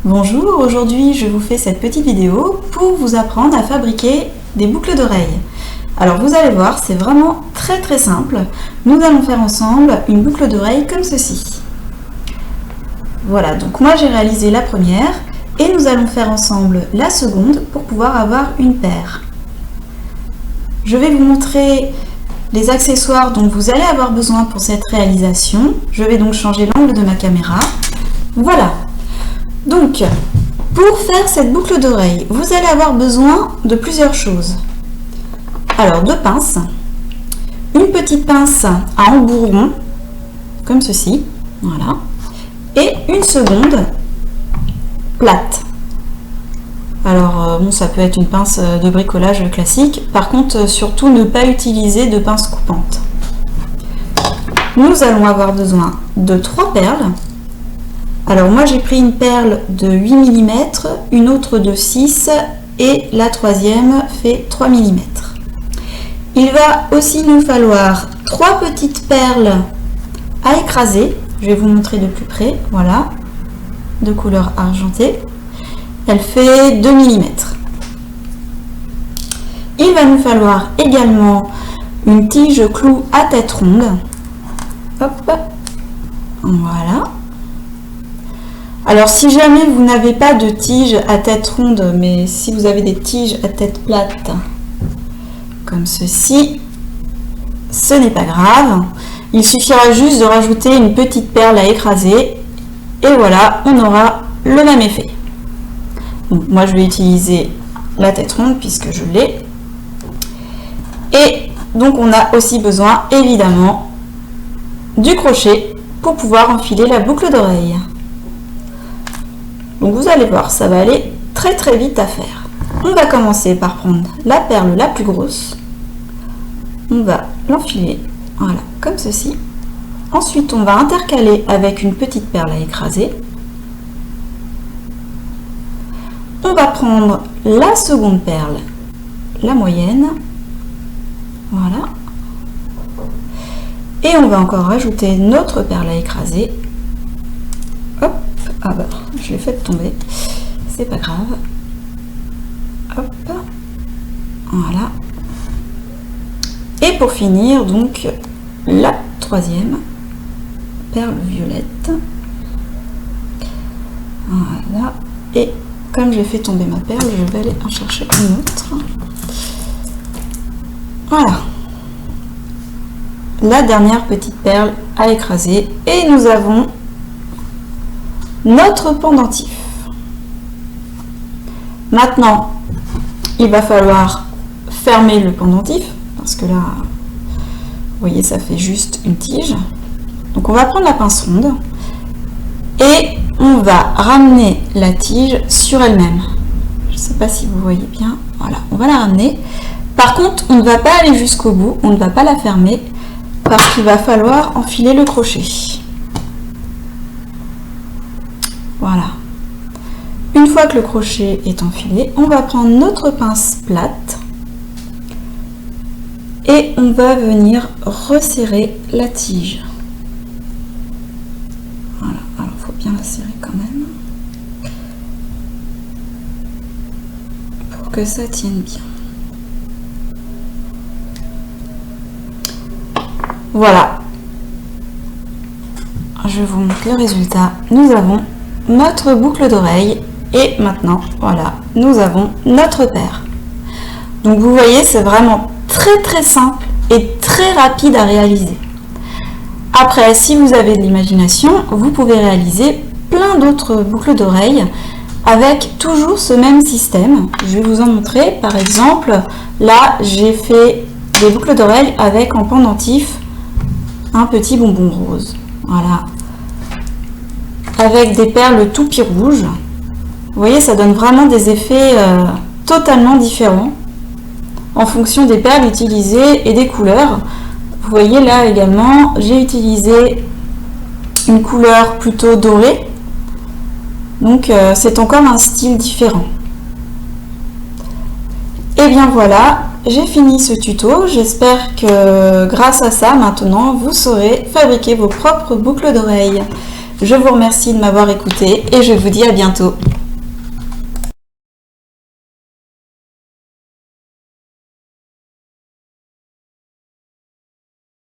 Bonjour, aujourd'hui je vous fais cette petite vidéo pour vous apprendre à fabriquer des boucles d'oreilles. Alors vous allez voir, c'est vraiment très simple. Nous allons faire ensemble une boucle d'oreille comme ceci. Voilà, donc moi j'ai réalisé la première et nous allons faire ensemble la seconde pour pouvoir avoir une paire. Je vais vous montrer les accessoires dont vous allez avoir besoin pour cette réalisation. Je vais donc changer l'angle de ma caméra. Voilà. Donc, pour faire cette boucle d'oreille, vous allez avoir besoin de plusieurs choses. Alors, deux pinces, une petite pince à embout rond, comme ceci, voilà, et une seconde plate. Alors, bon, ça peut être une pince de bricolage classique, par contre, surtout ne pas utiliser de pince coupante. Nous allons avoir besoin de 3 perles. Alors moi j'ai pris une perle de 8 mm, une autre de 6 et la troisième fait 3 mm. Il va aussi nous falloir 3 petites perles à écraser. Je vais vous montrer de plus près, voilà, de couleur argentée. Elle fait 2 mm. Il va nous falloir également une tige clou à tête ronde. Hop, voilà. Alors si jamais vous n'avez pas de tige à tête ronde, mais si vous avez des tiges à tête plate, comme ceci, ce n'est pas grave. Il suffira juste de rajouter une petite perle à écraser et voilà, on aura le même effet. Donc, moi je vais utiliser la tête ronde puisque je l'ai. Et donc on a aussi besoin évidemment du crochet pour pouvoir enfiler la boucle d'oreille. Donc vous allez voir, ça va aller très vite à faire. On va commencer par prendre la perle la plus grosse. On va l'enfiler, voilà, comme ceci. Ensuite, on va intercaler avec une petite perle à écraser. On va prendre la seconde perle, la moyenne. Voilà. Et on va encore rajouter notre perle à écraser. Hop. Ah bah, je l'ai fait tomber, c'est pas grave. Hop, voilà. Et pour finir, donc, la troisième perle violette. Voilà. Et comme j'ai fait tomber ma perle, je vais aller en chercher une autre. Voilà. La dernière petite perle à écraser. Et nous avons notre pendentif. Maintenant, il va falloir fermer le pendentif parce que là, vous voyez, ça fait juste une tige. Donc, on va prendre la pince ronde et on va ramener la tige sur elle-même. Je ne sais pas si vous voyez bien. Voilà, on va la ramener. Par contre, on ne va pas aller jusqu'au bout, on ne va pas la fermer parce qu'il va falloir enfiler le crochet. Voilà. Une fois que le crochet est enfilé, on va prendre notre pince plate et on va venir resserrer la tige. Voilà, alors il faut bien la serrer quand même pour que ça tienne bien. Voilà. Je vous montre le résultat. Nous avons notre boucle d'oreille et maintenant voilà, nous avons notre paire. Donc vous voyez, c'est vraiment très simple et très rapide à réaliser. Après, si vous avez de l'imagination, vous pouvez réaliser plein d'autres boucles d'oreilles avec toujours ce même système. Je vais vous en montrer. Par exemple, là j'ai fait des boucles d'oreilles avec en pendentif un petit bonbon rose. Voilà. Avec des perles toupie rouges. Vous voyez, ça donne vraiment des effets totalement différents en fonction des perles utilisées et des couleurs. Vous voyez là également, j'ai utilisé une couleur plutôt dorée. Donc c'est encore un style différent. Et bien voilà, j'ai fini ce tuto. J'espère que grâce à ça, maintenant, vous saurez fabriquer vos propres boucles d'oreilles. Je vous remercie de m'avoir écouté et je vous dis à bientôt.